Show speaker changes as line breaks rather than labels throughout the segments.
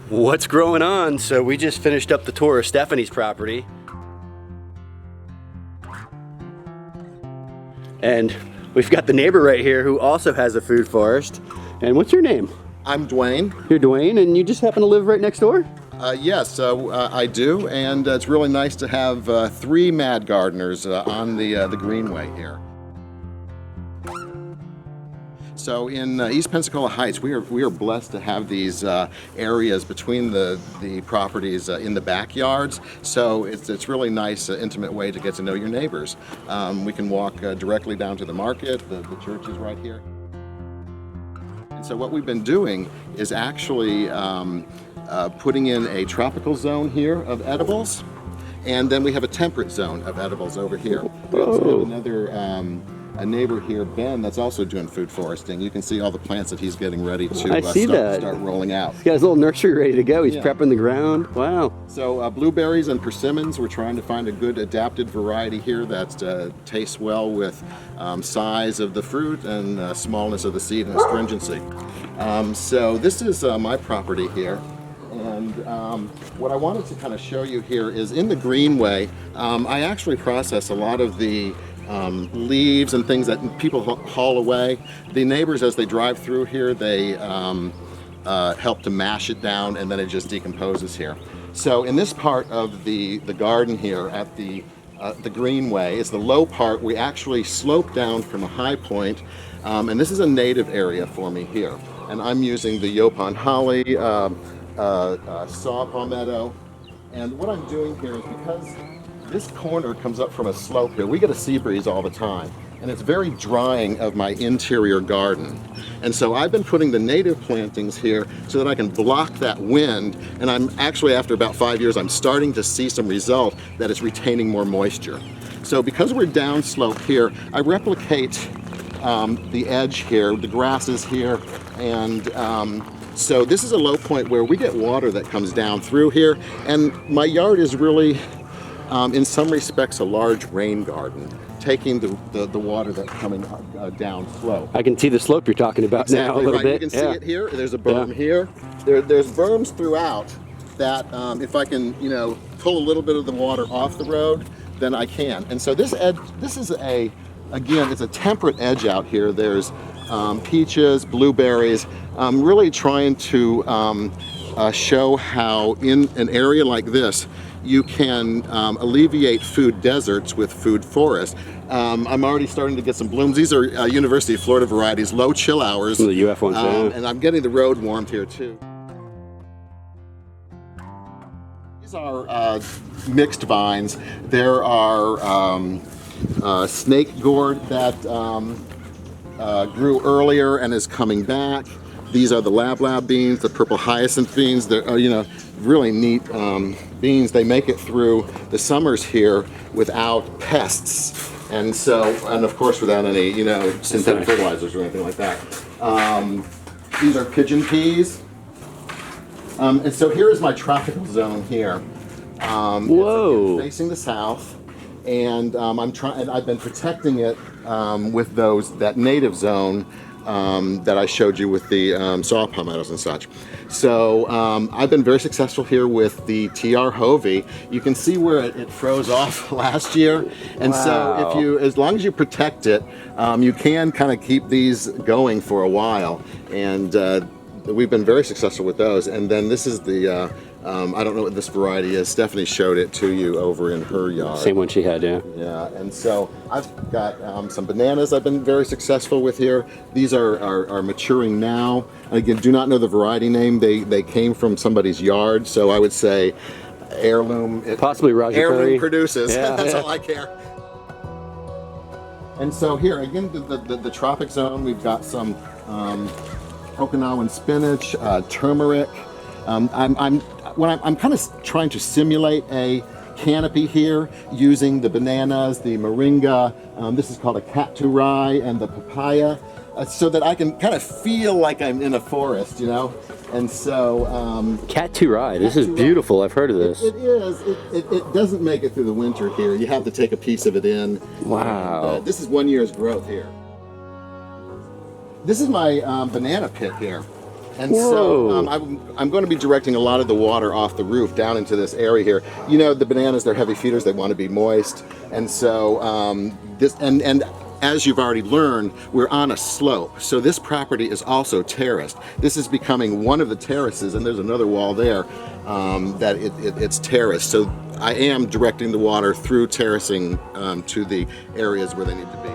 What's growing on? So we just finished up the tour of Stephanie's property. And we've got the neighbor right here who also has a food forest. And what's your name?
I'm Dwayne.
You're Dwayne, and you just happen to live right next door?
Yes, I do, and it's really nice to have 3 mad gardeners on the greenway here. So in East Pensacola Heights, we are blessed to have these areas between the properties in the backyards. So it's really nice, intimate way to get to know your neighbors. We can walk directly down to the market. The church is right here. And so what we've been doing is actually putting in a tropical zone here of edibles, and then we have a temperate zone of edibles over here. We also have another a neighbor here, Ben, that's also doing food foresting. You can see all the plants that he's getting ready to start rolling out.
He's got his little nursery ready to go. He's prepping the ground. Wow.
So blueberries and persimmons, we're trying to find a good adapted variety here that tastes well with size of the fruit and smallness of the seed and astringency. So this is my property here. And what I wanted to kind of show you here is in the greenway, I actually process a lot of the leaves and things that people haul away. The neighbors, as they drive through here, they help to mash it down, and then it just decomposes here. So in this part of the garden here at the greenway, is the low part. We actually slope down from a high point, and this is a native area for me here. And I'm using the Yopon holly, saw palmetto, and what I'm doing here is because this corner comes up from a slope here, we get a sea breeze all the time, and it's very drying of my interior garden. And so I've been putting the native plantings here so that I can block that wind, and I'm actually, after about 5 years, I'm starting to see some result that it's retaining more moisture. So because we're downslope here, I replicate the edge here, the grasses here, and so this is a low point where we get water that comes down through here, and my yard is really, in some respects, a large rain garden, taking the water that's coming down slope.
I can see the slope you're talking about now a little bit.
You can see it here. There's a berm here. There's berms throughout that if I can, pull a little bit of the water off the road, then I can. And so this edge, this is again, it's a temperate edge out here. There's peaches, blueberries. I'm really trying to show how in an area like this, you can alleviate food deserts with food forests. I'm already starting to get some blooms. These are University of Florida varieties, low chill hours.
The UF ones,
and I'm getting the road warmed here too. These are mixed vines. There are snake gourd that grew earlier and is coming back. These are the lab beans, the purple hyacinth beans. They're really neat beans. They make it through the summers here without pests, and of course without any synthetic fertilizers or anything like that. These are pigeon peas, and so here is my tropical zone here.
Whoa!
It's facing the south, and I've been protecting it with that native zone. That I showed you with the saw palmettos and such. So I've been very successful here with the TR Hovey. You can see where it froze off last year, and so as long as you protect it, you can kind of keep these going for a while, and we've been very successful with those. And then this is the I don't know what this variety is. Stephanie showed it to you over in her yard.
Same one she had, yeah.
Yeah, and so I've got some bananas I've been very successful with here. These are maturing now. Again, do not know the variety name. They came from somebody's yard, so I would say heirloom.
Possibly Roger
heirloom produces.
Yeah,
That's all I care. And so here, again, the tropic zone, we've got some Okinawan spinach, turmeric. I'm kind of trying to simulate a canopy here using the bananas, the moringa, this is called a caturai, and the papaya, so that I can kind of feel like I'm in a forest, And so
caturai, this is beautiful. I've heard of this.
It is. It doesn't make it through the winter here. You have to take a piece of it in.
Wow.
And, this is 1 year's growth here. This is my banana pit here. And so I'm going to be directing a lot of the water off the roof down into this area here. You know, the bananas, they're heavy feeders, they want to be moist. And so and as you've already learned, we're on a slope. So this property is also terraced. This is becoming one of the terraces, and there's another wall there that it's terraced. So I am directing the water through terracing to the areas where they need to be.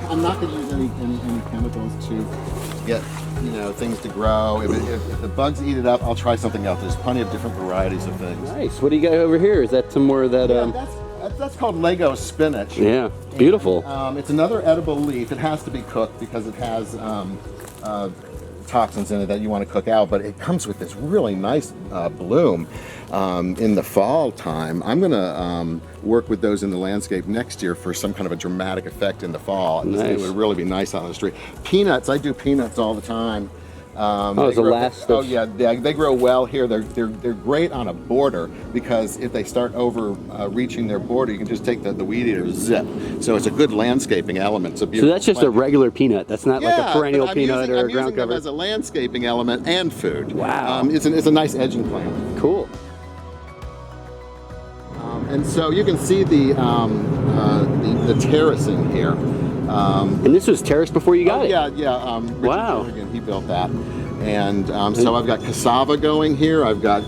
I'm not going to use any chemicals to get things to grow. If the bugs eat it up, I'll try something else. There's plenty of different varieties of things.
Nice. What do you got over here? Is that some more of that?
That's called Lego spinach.
Yeah, beautiful.
And, it's another edible leaf. It has to be cooked because it has toxins in it that you want to cook out, but it comes with this really nice bloom in the fall time. I'm going to work with those in the landscape next year for some kind of a dramatic effect in the fall.
Nice.
It would really be nice on the street. Peanuts, I do peanuts all the time.
Yeah,
they grow well here. They're great on a border because if they start over reaching their border, you can just take the weed eater, zip. So it's a good landscaping element. It's a beautiful
so that's just
plant.
a regular peanut. That's not like a perennial peanut or a ground
I'm using
cover.
them as a landscaping element and food.
Wow.
It's a nice edging plant.
Cool.
And so you can see the terracing here.
And this was terraced before you got it?
Yeah.
Wow.
Richard Jorgen, he built that. And so I've got cassava going here. I've got,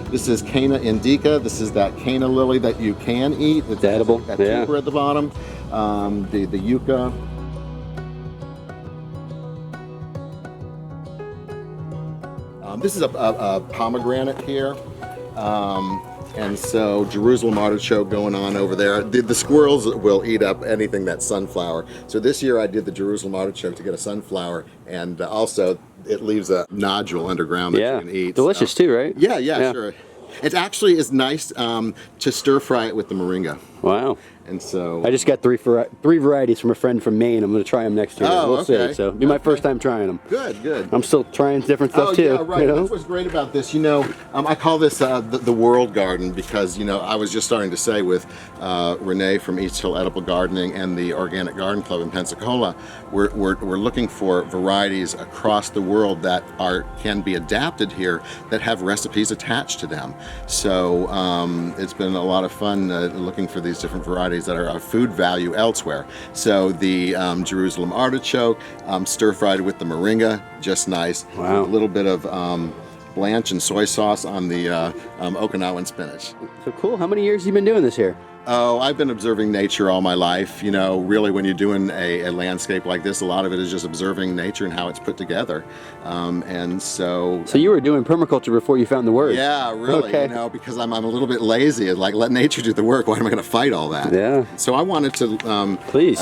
this is Cana indica. This is that Cana lily that you can eat. It's
edible.
That
Yeah.
tuber at the bottom. The yucca. This is a pomegranate here. And so Jerusalem artichoke going on over there. The squirrels will eat up anything that's sunflower. So this year I did the Jerusalem artichoke to get a sunflower, and also it leaves a nodule underground that you can eat.
Delicious too, right?
Yeah, sure. It actually is nice to stir fry it with the moringa.
Wow.
And so
I just got three varieties from a friend from Maine. I'm going to try them next year.
Oh,
we'll
okay.
see. So it'll be my first time trying them.
Good.
I'm still trying different stuff too.
Yeah, right.
You know?
That's what's great about this. I call this the world garden because I was just starting to say with Renee from East Hill Edible Gardening and the Organic Garden Club in Pensacola, we're looking for varieties across the world that can be adapted here that have recipes attached to them. So it's been a lot of fun looking for these different varieties that are of food value elsewhere. So the Jerusalem artichoke, stir-fried with the moringa, just nice.
Wow.
A little bit of blanch and soy sauce on the Okinawan spinach.
So cool. How many years have you been doing this here?
Oh, I've been observing nature all my life. Really when you're doing a landscape like this, a lot of it is just observing nature and how it's put together. And so...
So you were doing permaculture before you found the word?
Yeah, really,
Okay.
because I'm a little bit lazy. Like, let nature do the work. Why am I going to fight all that?
Yeah.
So I wanted to...
Please.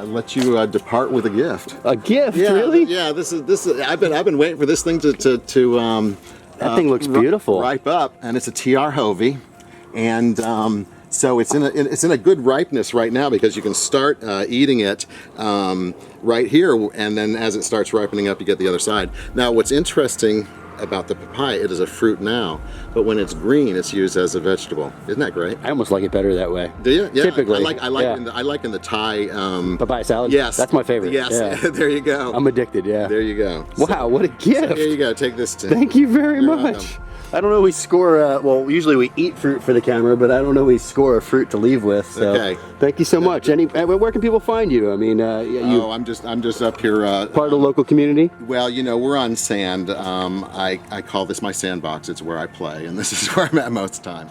let you depart with a gift.
A gift,
Yeah,
really?
Yeah, this is. I've been waiting for this thing to
That thing looks beautiful.
Ripe up, and it's a TR Hovey, and so it's in a good ripeness right now because you can start eating it right here, and then as it starts ripening up, you get the other side. Now, what's interesting about the papaya, it is a fruit now, but when it's green, it's used as a vegetable. Isn't that great?
I almost like it better that way.
Do you? Yeah.
Typically.
I like in the Thai
papaya salad?
Yes.
That's my favorite.
Yes.
Yeah.
There you go.
I'm addicted, yeah.
There you go.
Wow, what a gift.
So here you go. Take this.
Thank you very
You're
much.
welcome.
I don't know we score, well, usually we eat fruit for the camera, but I don't know we score a fruit to leave with. So
Okay.
Thank you so much. Where can people find you? I mean,
I'm just up here.
part of the local community?
Well, we're on sand. I call this my sandbox. It's where I play, and this is where I'm at most of the time.